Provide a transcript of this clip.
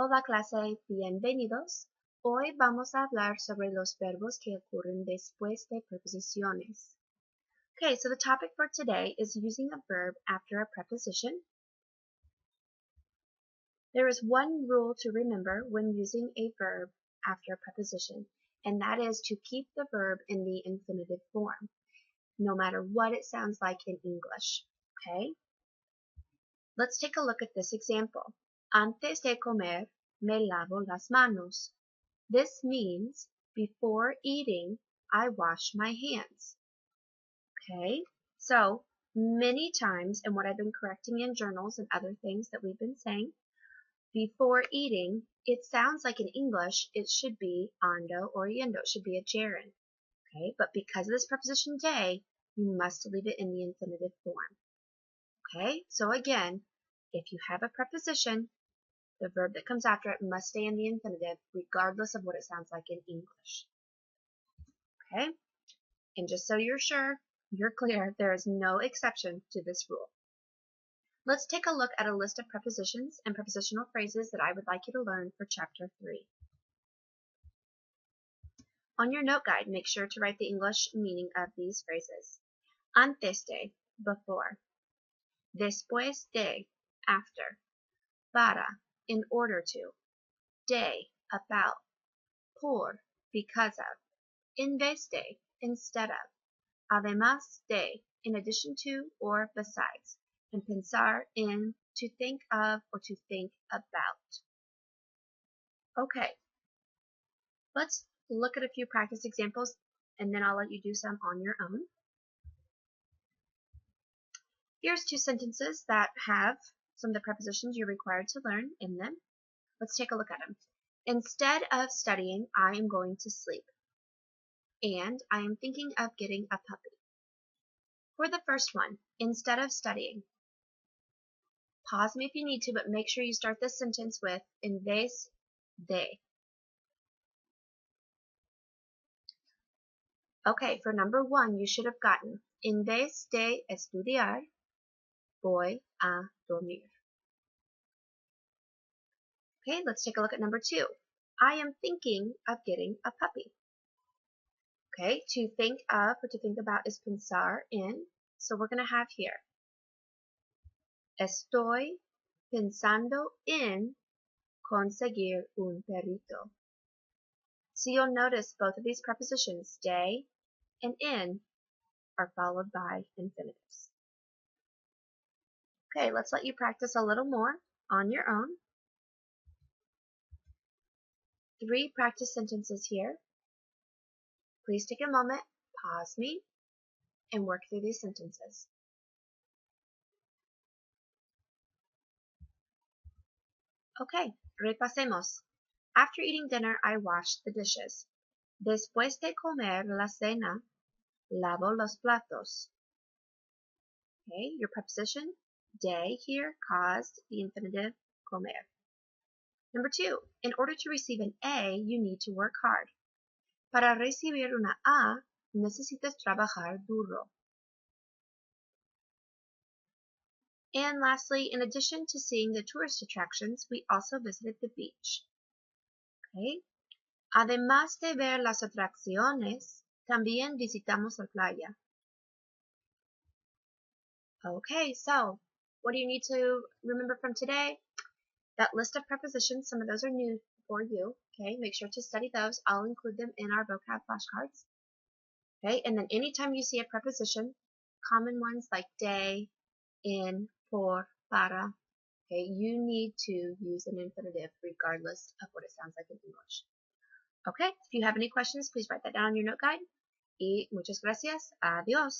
Hola clase, bienvenidos. Hoy vamos a hablar sobre los verbos que ocurren después de preposiciones. Okay, so the topic for today is using a verb after a preposition. There is one rule to remember when using a verb after a preposition, and that is to keep the verb in the infinitive form, no matter what it sounds like in English. Okay? Let's take a look at this example. Antes de comer, me lavo las manos. This means before eating, I wash my hands. Okay, so many times, and what I've been correcting in journals and other things that we've been saying, before eating, it sounds like in English it should be ando or yendo, it should be a gerund. Okay, but because of this preposition de, you must leave it in the infinitive form. Okay, so again, if you have a preposition, the verb that comes after it must stay in the infinitive, regardless of what it sounds like in English. Okay? And just so you're sure, you're clear, there is no exception to this rule. Let's take a look at a list of prepositions and prepositional phrases that I would like you to learn for Chapter 3. On your note guide, make sure to write the English meaning of these phrases. Antes de, before. Después de, after. Para, in order to. De, about. Por, because of. En vez de, instead of. Además de, in addition to or besides. And pensar in, to think of or to think about. Okay, let's look at a few practice examples and then I'll let you do some on your own. Here's two sentences that have some of the prepositions you're required to learn in them. Let's take a look at them. Instead of studying, I am going to sleep. And I am thinking of getting a puppy. For the first one, instead of studying, pause me if you need to, but make sure you start this sentence with en vez de. Okay, for number one, you should have gotten en vez de estudiar, voy a dormir. Okay, let's take a look at number two. I am thinking of getting a puppy. Okay, to think of or to think about is pensar in. So we're going to have here, estoy pensando en conseguir un perrito. So you'll notice both of these prepositions, de and in, are followed by infinitives. Okay, let's let you practice a little more on your own. 3 practice sentences here. Please take a moment, pause me, and work through these sentences. Okay, repasemos. After eating dinner, I washed the dishes. Después de comer la cena, lavo los platos. Okay, your preposition, de here, caused the infinitive comer. Number 2, in order to receive an A, you need to work hard. Para recibir una A, necesitas trabajar duro. And lastly, in addition to seeing the tourist attractions, we also visited the beach. Okay. Además de ver las atracciones, también visitamos la playa. Okay, so what do you need to remember from today? That list of prepositions, some of those are new for you. Okay, make sure to study those. I'll include them in our vocab flashcards. Okay, and then anytime you see a preposition, common ones like de, in, por, para, okay, you need to use an infinitive regardless of what it sounds like in English. Okay, if you have any questions, please write that down on your note guide. Y muchas gracias. Adiós.